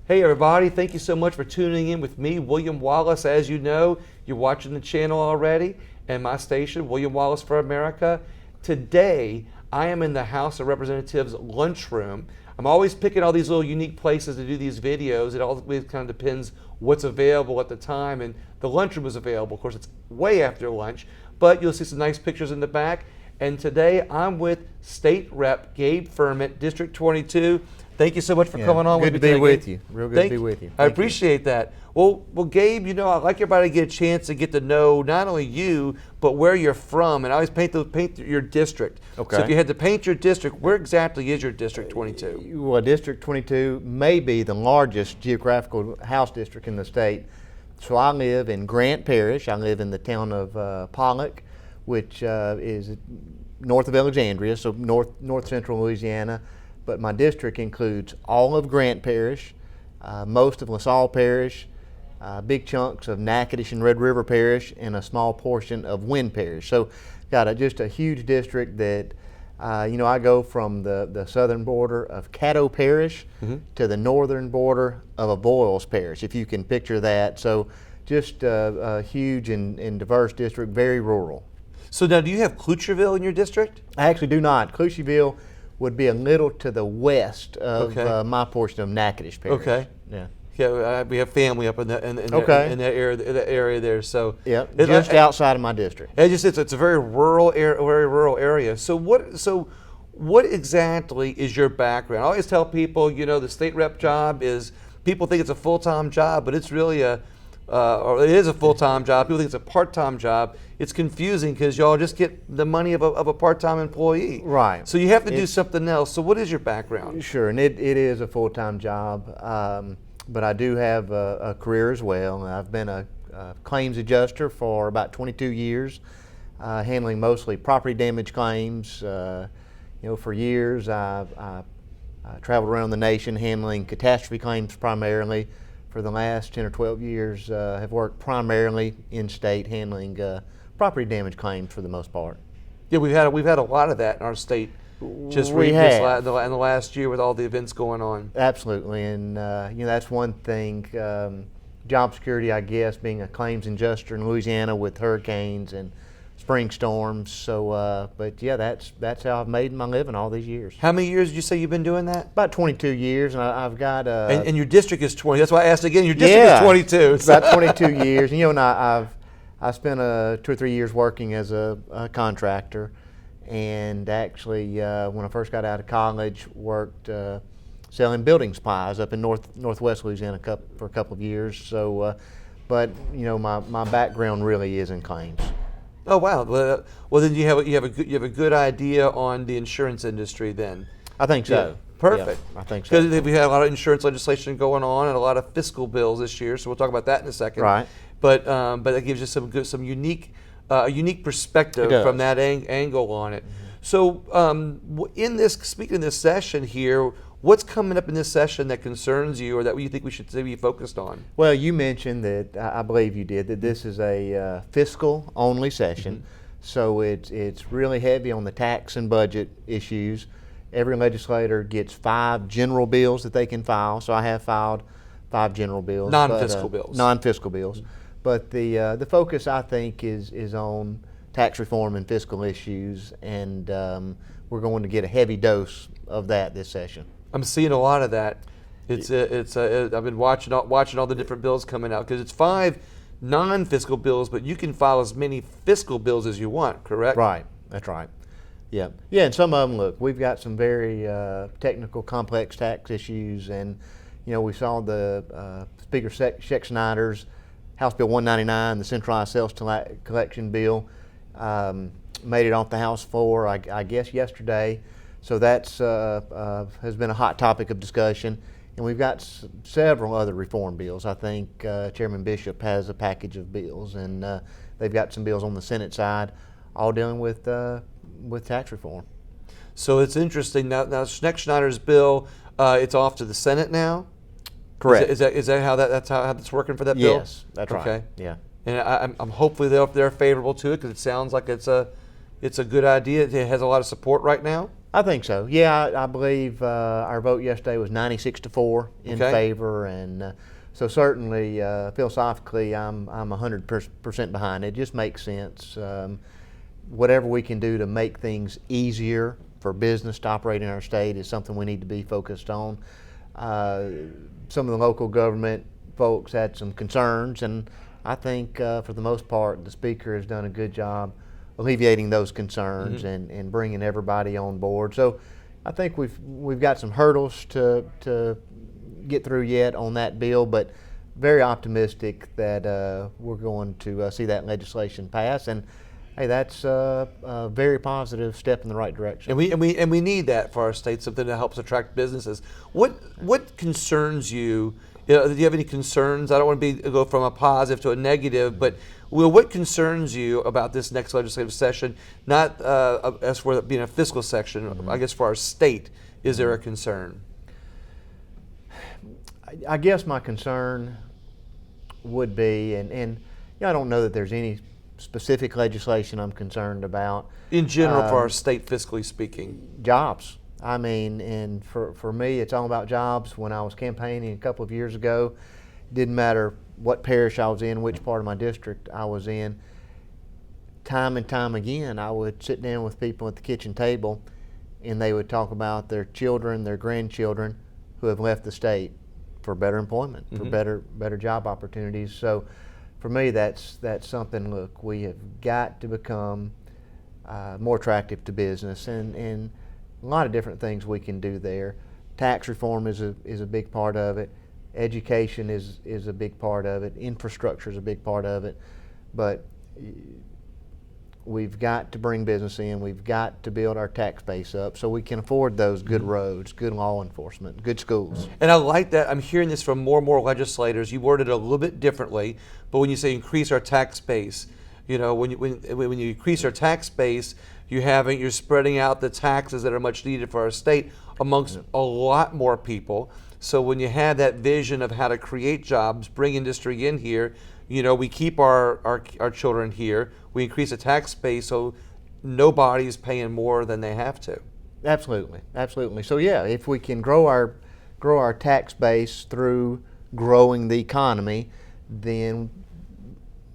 Hey everybody, thank you so much for tuning in with me, William Wallis. As you know, you're watching the channel already, and my station, William Wallis for America. Today, I am in the House of Representatives lunchroom. I'm always picking all these little unique places to do these videos. It always kind of depends what's available at the time, and the lunchroom is available. Of course, it's way after lunch, but you'll see some nice pictures in the back. And today, I'm with State Rep Gabe Firment, District 22. Thank you so much for coming on with me. Good to be with you. Real good to be with you. I appreciate that. Well, Gabe, I'd like everybody to get a chance to get to know not only you, but where you're from. And I always paint your district. Okay. So if you had to paint your district, where exactly is your District 22? Well, District 22 may be the largest geographical House district in the state. So I live in Grant Parish. I live in the town of Pollock, which is north of Alexandria, so north central Louisiana. But my district includes all of Grant Parish, most of LaSalle Parish, big chunks of Natchitoches and Red River Parish, and a small portion of Wynn Parish. So got just a huge district that, I go from the southern border of Caddo Parish to the northern border of Avoyelles Parish, if you can picture that. So just a huge and diverse district, very rural. So now, do you have Clucherville in your district? I actually do not. Clucherville would be a little to the west of my portion of Natchitoches Parish. Okay. Yeah. Yeah, we have family up in that area there. So yeah, just outside of my district. It's a very rural area. So what exactly is your background? I always tell people, the state rep job is, people think it's a full-time job, but it's really or it is a full-time job. People think it's a part-time job. It's confusing because y'all just get the money of a part-time employee. Right. So you have to do something else. So what is your background? Sure, and it is a full-time job, but I do have a career as well. I've been a claims adjuster for about 22 years, handling mostly property damage claims. For years I traveled around the nation handling catastrophe claims primarily. For the last 10 or 12 years, have worked primarily in state handling property damage claims for the most part. Yeah, we've had a lot of that in our state. Just in the last year with all the events going on. Absolutely, and that's one thing. Job security, I guess, being a claims adjuster in Louisiana with hurricanes and spring storms. So, but yeah, that's how I've made my living all these years. How many years did you say you've been doing that? About 22 years, and I've got. And your district is 20. That's why I asked again. Your district is 22. It's about 22 years, and I spent 2 or 3 years working as a contractor, and actually when I first got out of college, worked selling building supplies up in northwest Louisiana for a couple of years. So, but my background really is in claims. Oh wow! Well, then you have a good idea on the insurance industry then. I think so. Yeah. Perfect. Yeah, I think so. Because we had a lot of insurance legislation going on and a lot of fiscal bills this year, so we'll talk about that in a second. Right. But that gives you some unique perspective from that angle on it. So speaking of this session here, what's coming up in this session that concerns you or that you think we should be focused on? Well, you mentioned that, I believe you did, that this is a fiscal only session. So it's really heavy on the tax and budget issues. Every legislator gets 5 general bills that they can file. So I have filed 5 general bills. Non-fiscal bills. Non-fiscal bills. But the focus, I think, is on tax reform and fiscal issues, and we're going to get a heavy dose of that this session. I'm seeing a lot of that. I've been watching all the different bills coming out because it's 5 non-fiscal bills, but you can file as many fiscal bills as you want. Correct? Right. That's right. Yeah. Yeah. And some of them, look, we've got some very technical, complex tax issues, and we saw the Speaker Scheck Snyder's House Bill 199, the centralized sales collection bill, made it off the House floor, I guess, yesterday. So that's has been a hot topic of discussion. And we've got several other reform bills. I think Chairman Bishop has a package of bills, and they've got some bills on the Senate side, all dealing with tax reform. So it's interesting. Now Scheck Snyder's bill, it's off to the Senate now? Correct. Is that how that's working for that bill? Yes, that's right. Okay. Yeah. And I'm hopefully they're favorable to it because it sounds like it's a good idea. It has a lot of support right now. I think so. Yeah, I believe our vote yesterday was 96-4 in Okay. favor, and so certainly philosophically, I'm 100% behind it. It just makes sense. Whatever we can do to make things easier for business to operate in our state is something we need to be focused on. Some of the local government folks had some concerns, and I think for the most part the speaker has done a good job alleviating those concerns and bringing everybody on board. So I think we've got some hurdles to get through yet on that bill, but very optimistic that we're going to see that legislation pass. And hey, that's a very positive step in the right direction. And we need that for our state, something that helps attract businesses. What concerns you? Do you have any concerns? I don't want to go from a positive to a negative, but what concerns you about this next legislative session? Not as for it being a fiscal section, I guess for our state, is there a concern? I guess my concern would be, and I don't know that there's any specific legislation I'm concerned about. In general, for our state, fiscally speaking. Jobs. I mean, and for me, it's all about jobs. When I was campaigning a couple of years ago, it didn't matter what parish I was in, which part of my district I was in. Time and time again, I would sit down with people at the kitchen table, and they would talk about their children, their grandchildren, who have left the state for better employment, for better job opportunities. So, for me, that's something. Look, we have got to become more attractive to business, and a lot of different things we can do there. Tax reform is a big part of it. Education is a big part of it. Infrastructure is a big part of it. But we've got to bring business in. We've got to build our tax base up so we can afford those good roads, good law enforcement, good schools. And I like that. I'm hearing this from more and more legislators. You worded it a little bit differently, but when you say increase our tax base, when you increase our tax base, you're spreading out the taxes that are much needed for our state amongst a lot more people. So when you have that vision of how to create jobs, bring industry in here, we keep our children here. We increase the tax base so nobody's paying more than they have to. Absolutely, absolutely. So yeah, if we can grow our tax base through growing the economy, then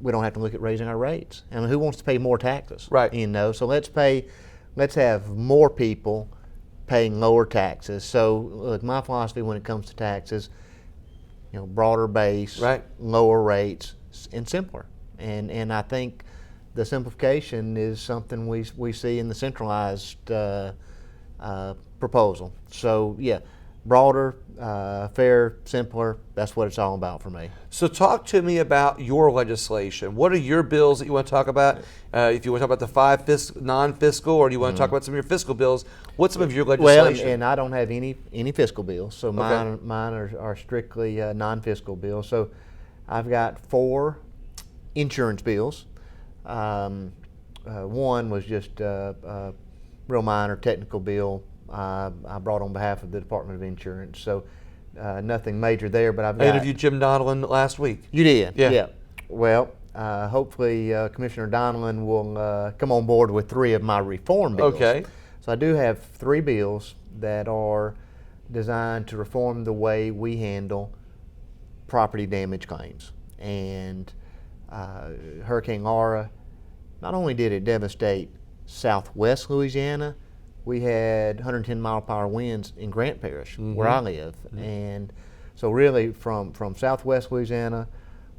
we don't have to look at raising our rates. I mean, who wants to pay more taxes? Right. So let's have more people paying lower taxes. So look, my philosophy when it comes to taxes, broader base, right, lower rates, and simpler. And I think the simplification is something we see in the centralized proposal. So yeah, broader, fair, simpler, that's what it's all about for me. So talk to me about your legislation. What are your bills that you want to talk about? If you want to talk about the 5 non-fiscal, or do you want to talk about some of your fiscal bills? What's some of your legislation? Well, and I don't have any fiscal bills, so mine are strictly non-fiscal bills. So I've got 4 insurance bills. One was just a real minor technical bill I brought on behalf of the Department of Insurance. So nothing major there, but I've got... I interviewed Jim Donelon last week. You did? Yeah. Well, hopefully Commissioner Donelon will come on board with 3 of my reform bills. Okay. So I do have 3 bills that are designed to reform the way we handle property damage claims. And Hurricane Laura, not only did it devastate southwest Louisiana, we had 110 mile per hour winds in Grant Parish, where I live. And so really from southwest Louisiana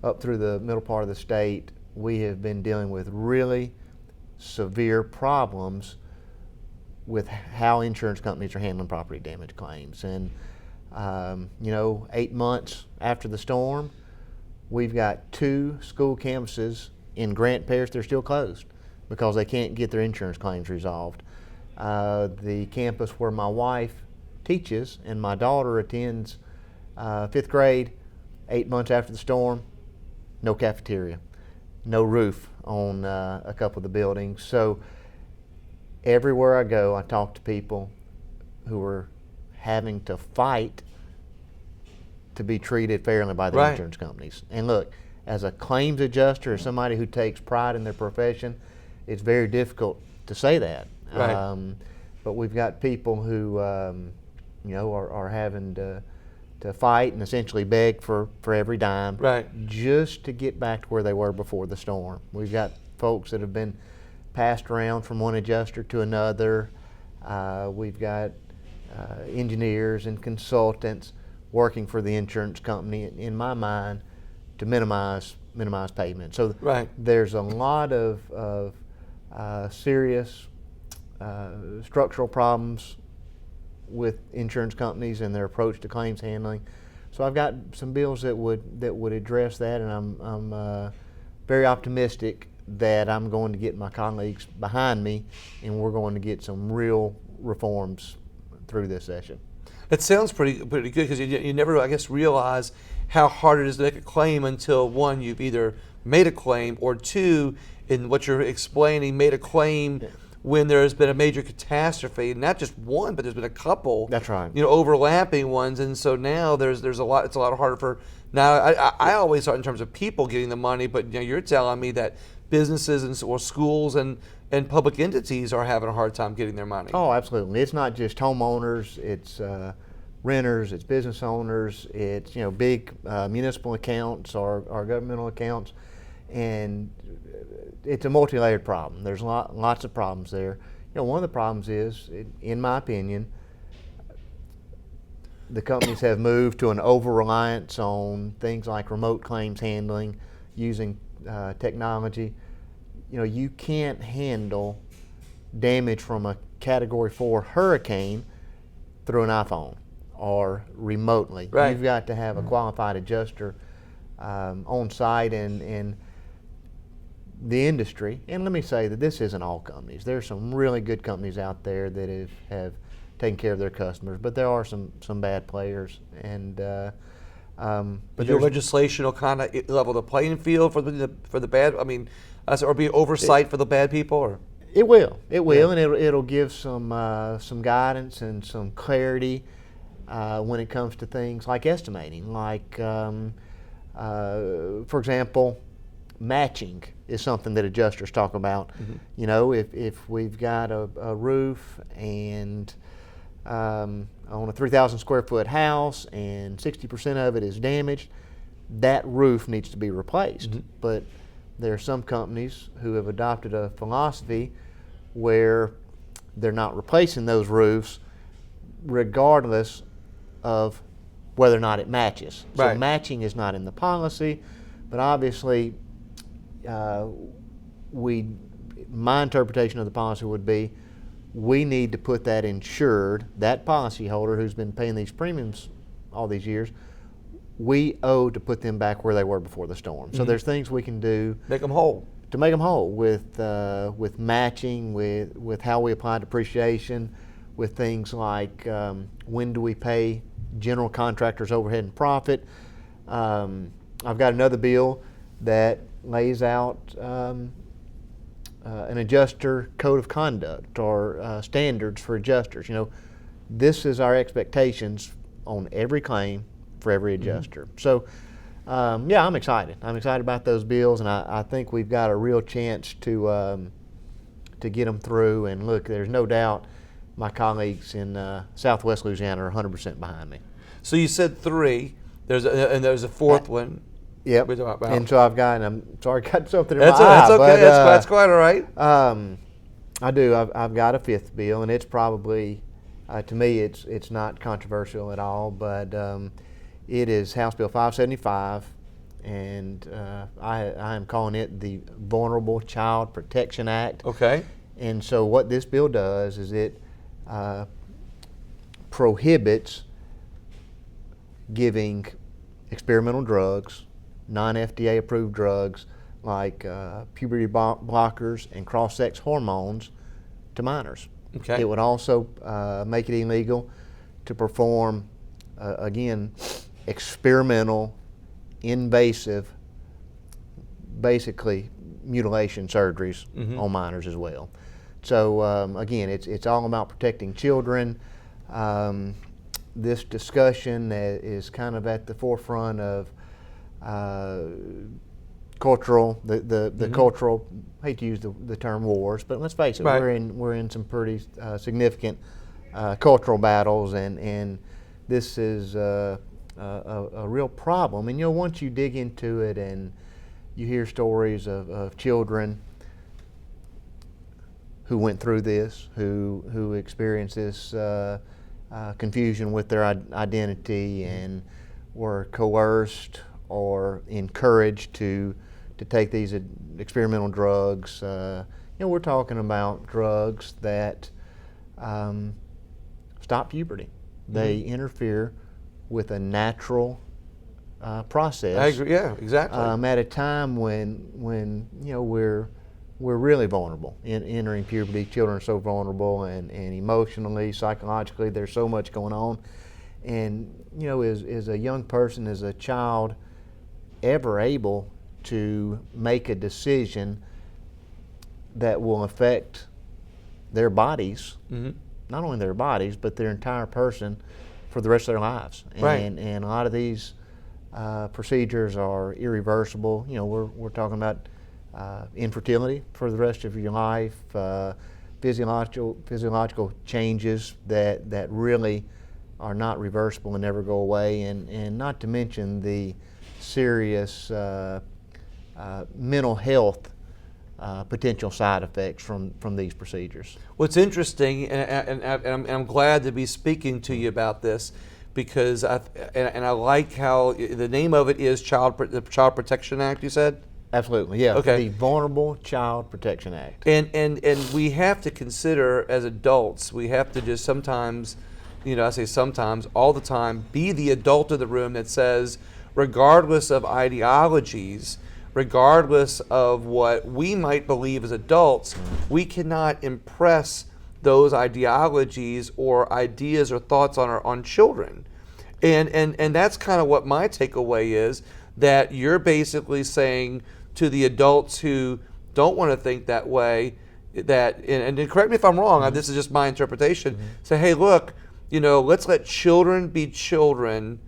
up through the middle part of the state, we have been dealing with really severe problems with how insurance companies are handling property damage claims. And 8 months after the storm, we've got 2 school campuses in Grant Parish that are still closed because they can't get their insurance claims resolved. The campus where my wife teaches and my daughter attends 5th grade, 8 months after the storm, no cafeteria, no roof on a couple of the buildings. So everywhere I go, I talk to people who are having to fight to be treated fairly by the insurance companies. And look, as a claims adjuster or somebody who takes pride in their profession, it's very difficult to say that. Right. but we've got people who are having to fight and essentially beg for every dime, Right. just to get back to where they were before the storm. We've got folks that have been passed around from one adjuster to another. We've got engineers and consultants working for the insurance company, in my mind, to minimize payment. So Right. there's a lot of serious structural problems with insurance companies and their approach to claims handling. So I've got some bills that would address that, and I'm very optimistic that I'm going to get my colleagues behind me, and we're going to get some real reforms through this session. It sounds pretty good, because you never, I guess, realize how hard it is to make a claim until, one, you've either made a claim, or two, in what you're explaining, made a claim when there's been a major catastrophe, not just one, but there's been a couple. That's right. Overlapping ones, and so now there's a lot. It's a lot harder for now. I always thought in terms of people getting the money, but you're telling me that businesses or schools and public entities are having a hard time getting their money. Oh, absolutely. It's not just homeowners. It's renters. It's business owners. It's big municipal accounts or governmental accounts, and it's a multi-layered problem. There's lots of problems there. One of the problems is, in my opinion, the companies have moved to an over-reliance on things like remote claims handling, using technology. You can't handle damage from a Category 4 hurricane through an iPhone or remotely. Right. You've got to have a qualified adjuster on site, and the industry, and let me say that this isn't all companies. There's some really good companies out there that have taken care of their customers, but there are some bad players, and but your legislation will kind of level the playing field for the bad. I mean, or be oversight for the bad people, or it will, and it'll give some guidance and some clarity when it comes to things like estimating, like for example, matching is something that adjusters talk about. Mm-hmm. If we've got a roof and on a 3,000 square foot house and 60% of it is damaged, that roof needs to be replaced. Mm-hmm. But there are some companies who have adopted a philosophy where they're not replacing those roofs regardless of whether or not it matches. Right. So matching is not in the policy, but obviously my interpretation of the policy would be, we need to put that insured, that policyholder who's been paying these premiums all these years, we owe to put them back where they were before the storm. Mm-hmm. So there's things we can do make them whole, with matching, with how we apply depreciation, with things like when do we pay general contractors overhead and profit. I've got another bill that lays out an adjuster code of conduct or standards for adjusters. This is our expectations on every claim for every adjuster. Mm-hmm. So, I'm excited. I'm excited about those bills, and I think we've got a real chance to get them through. And look, there's no doubt my colleagues in Southwest Louisiana are 100% behind me. So you said three. There's a fourth one. Yep. And so I've got, and I'm sorry, I got something in my eye. That's okay. That's quite all right. I do. I've got a fifth bill, and it's probably, to me, it's not controversial at all, but it is House Bill 575, and I am calling it the Vulnerable Child Protection Act. Okay. And so what this bill does is it prohibits giving experimental drugs, non-FDA approved drugs like puberty blockers and cross-sex hormones to minors. Okay. It would also make it illegal to perform, again, experimental, invasive, basically mutilation surgeries mm-hmm. on minors as well. So again, it's all about protecting children. This discussion is kind of at the forefront of cultural, the cultural, I hate to use the term wars, but let's face it, Right. we're in some pretty significant cultural battles, and this is a real problem. And once you dig into it and you hear stories of children who went through this, who experienced this confusion with their identity and were coerced or encouraged to take these experimental drugs. We're talking about drugs that stop puberty. They interfere with a natural process. I agree. Yeah, exactly. At a time when we're really vulnerable in entering puberty. Children are so vulnerable, and emotionally, psychologically, there's so much going on. And is a young person, as a child, ever able to make a decision that will affect their bodies, not only their bodies, but their entire person for the rest of their lives? Right. And a lot of these procedures are irreversible. We're talking about infertility for the rest of your life, physiological changes that really are not reversible and never go away, and not to mention the serious mental health potential side effects from these procedures. What's interesting, and I'm glad to be speaking to you about this, because I like how the name of it is the Child Protection Act, you said? Absolutely, yeah. Okay. The Vulnerable Child Protection Act. And we have to consider, as adults, we have to just sometimes, I say sometimes, all the time, be the adult of the room that says, regardless of ideologies, regardless of what we might believe as adults, we cannot impress those ideologies or ideas or thoughts on children. And that's kind of what my takeaway is, that you're basically saying to the adults who don't want to think that way, that, and correct me if I'm wrong, this is just my interpretation, say, hey, look, let's let children be children.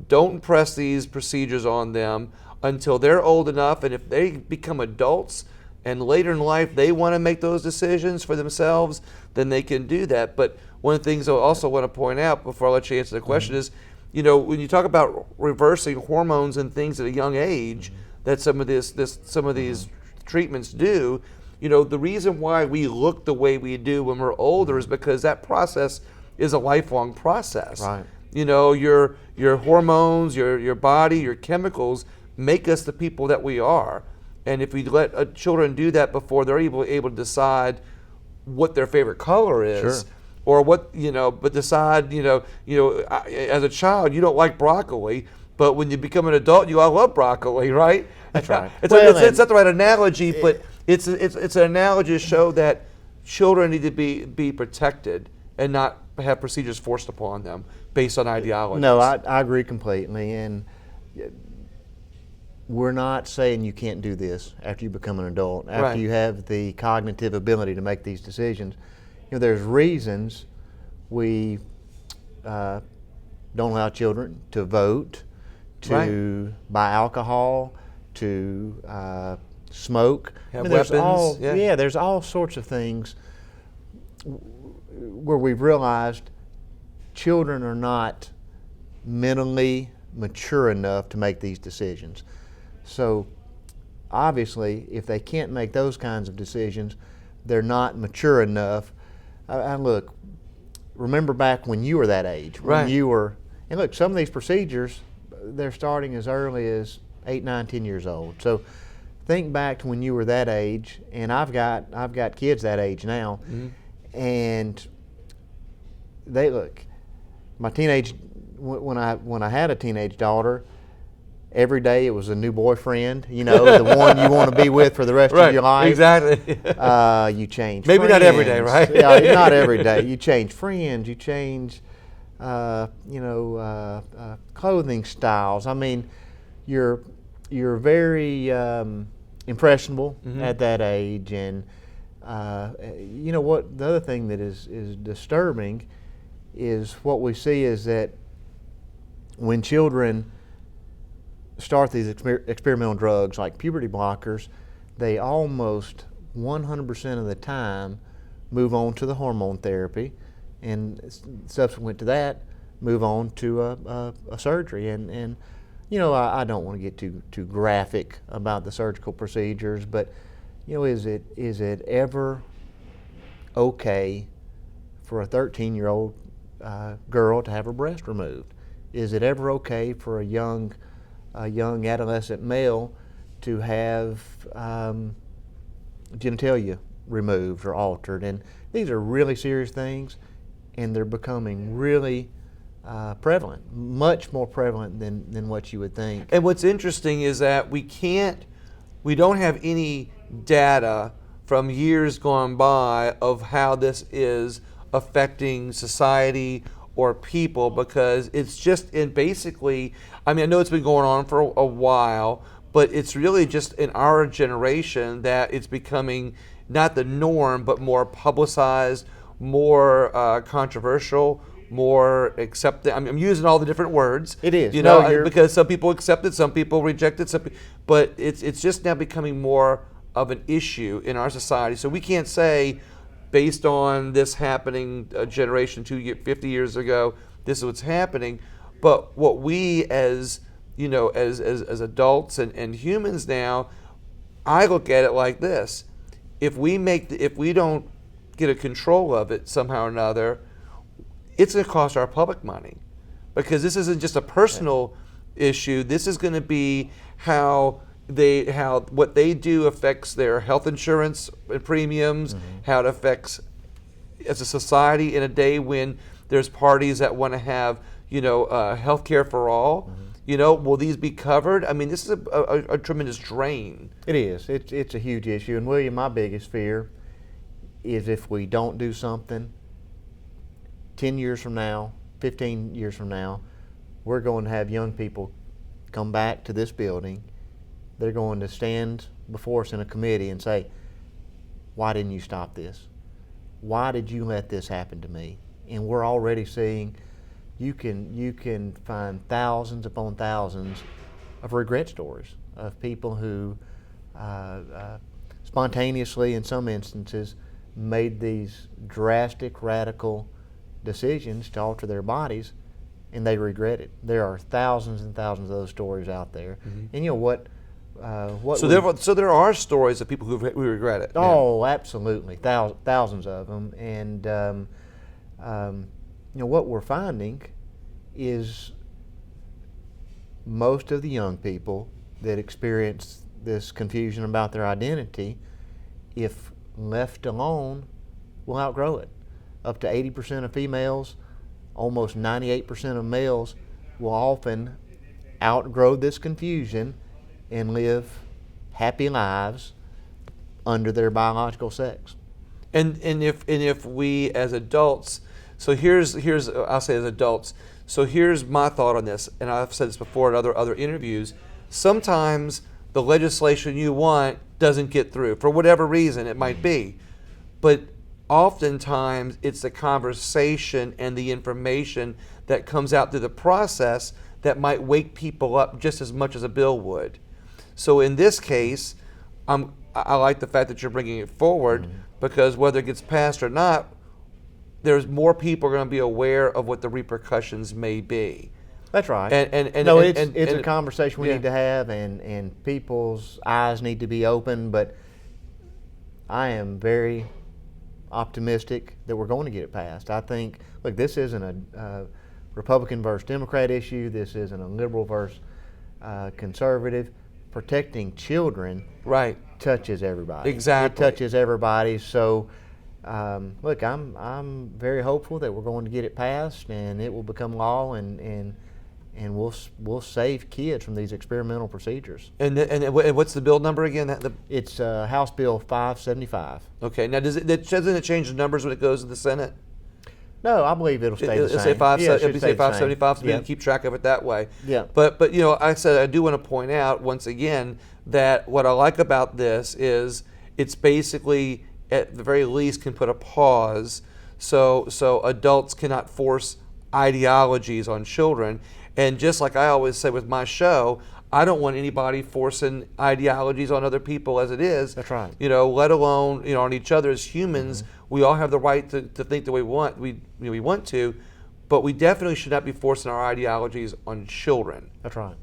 Don't press these procedures on them until they're old enough, and if they become adults and later in life they want to make those decisions for themselves, then they can do that. But one of the things I also want to point out before I let you answer the question is, when you talk about reversing hormones and things at a young age, that some of these treatments do, the reason why we look the way we do when we're older is because that process is a lifelong process. Right. Your hormones, your body, your chemicals make us the people that we are. And if we let children do that before they're able to decide what their favorite color is, Sure. or what, but decide, as a child you don't like broccoli, but when you become an adult, I love broccoli, right? That's right. It's not the right analogy, but it's an analogy to show that children need to be protected and not have procedures forced upon them based on ideologies. No, I agree completely, and we're not saying you can't do this after you become an adult, after Right. you have the cognitive ability to make these decisions. There's reasons we don't allow children to vote, to buy alcohol, to smoke. Have There's weapons. there's all sorts of things where we've realized children are not mentally mature enough to make these decisions. So obviously, if they can't make those kinds of decisions, they're not mature enough. Look, remember back when you were that age, Right. and look, some of these procedures, they're starting as early as 8, 9, 10 years old. So think back to when you were that age, and I've got kids that age now, and they look. My teenage, when I had a teenage daughter, every day it was a new boyfriend, the one you want to be with for the rest of your life. Exactly. You change Maybe friends. not every day, right? Yeah, not every day. You change friends, you change clothing styles. I mean, you're very impressionable at that age, and what the other thing that is disturbing is what we see is that when children start these experimental drugs like puberty blockers, they almost 100% of the time move on to the hormone therapy, and subsequent to that, move on to a surgery. And you know, I don't want to get too graphic about the surgical procedures, but you know, is it ever okay for a 13-year-old girl to have her breast removed? Is it ever okay for a young adolescent male to have genitalia removed or altered? And these are really serious things, and they're becoming really prevalent, much more prevalent than what you would think. And what's interesting is that we don't have any data from years gone by of how this is affecting society or people, because it's just basically, I mean, I know it's been going on for a while, but it's really just in our generation that it's becoming not the norm, but more publicized, more controversial, more accepted. I'm using all the different words. It is, you know, no, because some people accept it, some people reject it, but it's just now becoming more of an issue in our society. So we can't say, based on this happening a generation, 50 years ago, this is what's happening. But what we as adults and humans now, I look at it like this: if we don't get a control of it somehow or another, it's going to cost our public money, because this isn't just a personal issue. This is going to be how what they do affects their health insurance and premiums, how it affects as a society in a day when there's parties that want to have health care for all. Will these be covered? I mean, this is a tremendous drain. It is. It's a huge issue. And William, my biggest fear is if we don't do something, 10 years from now, 15 years from now, we're going to have young people come back to this building. They're going to stand before us in a committee and say, why didn't you stop this? Why did you let this happen to me? And we're already seeing you can find thousands upon thousands of regret stories of people who spontaneously, in some instances, made these drastic, radical decisions to alter their bodies, and they regret it. There are thousands and thousands of those stories out there. And you know what? So there are stories of people who regret it. Oh, absolutely, thousands of them. And what we're finding is most of the young people that experience this confusion about their identity, if left alone, will outgrow it. Up to 80% of females, almost 98% of males will often outgrow this confusion and live happy lives under their biological sex. And if we as adults, so here's I'll say as adults, so here's my thought on this, and I've said this before in other interviews. Sometimes the legislation you want doesn't get through for whatever reason it might be, but oftentimes it's the conversation and the information that comes out through the process that might wake people up just as much as a bill would. So in this case, I like the fact that you're bringing it forward, because whether it gets passed or not, there's more people going to be aware of what the repercussions may be. That's right. It's a conversation we need to have, and people's eyes need to be open. But I am very optimistic that we're going to get it passed. I think, look, this isn't a Republican versus Democrat issue. This isn't a liberal versus conservative. Protecting children touches everybody. Exactly. It touches everybody. So, look, I'm very hopeful that we're going to get it passed and it will become law, and we'll save kids from these experimental procedures. And what's the bill number again? It's House Bill 575. Okay. Now, doesn't it change the numbers when it goes to the Senate? No, I believe it'll stay the same. It'll say 575, so we can keep track of it that way. Yeah. But I said I do want to point out once again that what I like about this is it's basically, at the very least, can put a pause so adults cannot force ideologies on children. And just like I always say with my show, I don't want anybody forcing ideologies on other people as it is. That's right. Let alone on each other as humans. We all have the right to think the way we want to, but we definitely should not be forcing our ideologies on children. That's right.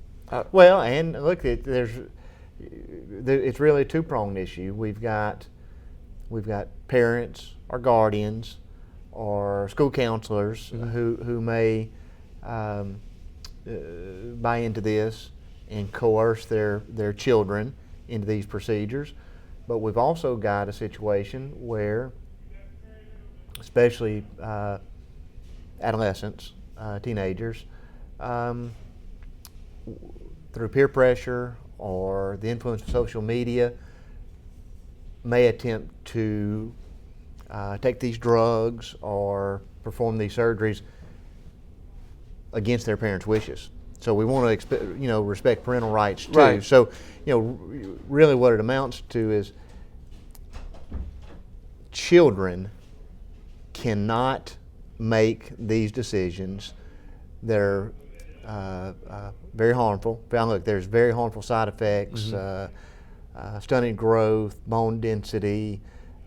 Well, and look, it's really a two-pronged issue. We've got parents or guardians or school counselors who may buy into this and coerce their children into these procedures. But we've also got a situation where, especially adolescents, teenagers, through peer pressure or the influence of social media, may attempt to take these drugs or perform these surgeries against their parents' wishes. So we want to respect parental rights too. Right. So really what it amounts to is children cannot make these decisions. They're very harmful. Look, there's very harmful side effects, stunted growth, bone density,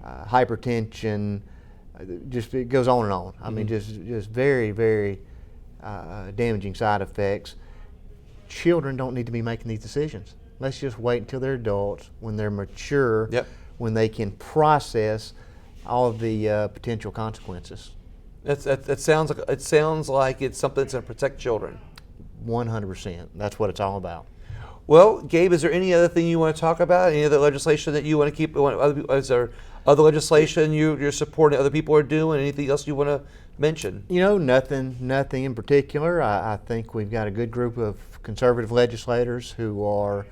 hypertension, just it goes on and on. I mean, just very, very damaging side effects. Children don't need to be making these decisions. Let's just wait until they're adults, when they're mature, when they can process all of the potential consequences. It sounds like it's something that's going to protect children. 100%. That's what it's all about. Well, Gabe, is there any other thing you want to talk about? Any other legislation that you want to keep? Is there other legislation you're supporting other people are doing? Anything else you want to mention? Nothing in particular. I think we've got a good group of conservative legislators who are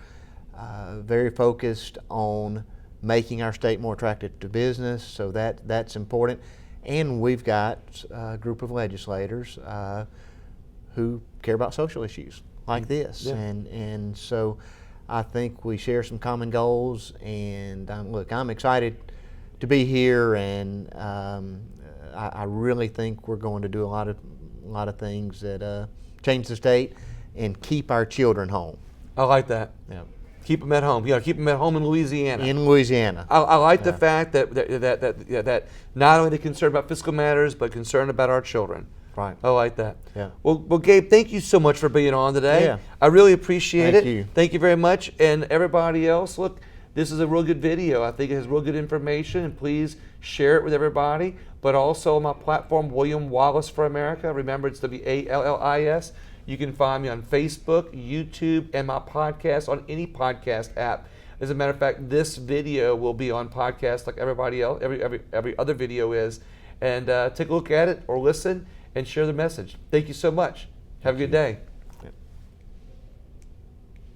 very focused on making our state more attractive to business, so that's important. And we've got a group of legislators who care about social issues like this. And so I think we share some common goals, and look, I'm excited to be here, and I really think we're going to do a lot of things that change the state and keep our children home. I like that. Yeah. Keep them at home. Keep them at home in Louisiana. In Louisiana. I like the fact that not only are they concerned about fiscal matters, but concerned about our children. Right. I like that. Yeah. Well, Gabe, thank you so much for being on today. Yeah. I really appreciate it. Thank you. Thank you very much. And everybody else, look, this is a real good video. I think it has real good information, and please share it with everybody. But also on my platform, William Wallis for America. Remember, it's WALLIS. You can find me on Facebook, YouTube, and my podcast on any podcast app. As a matter of fact, this video will be on podcast like everybody else, every other video is. And take a look at it or listen and share the message. Thank you so much. Have a good day.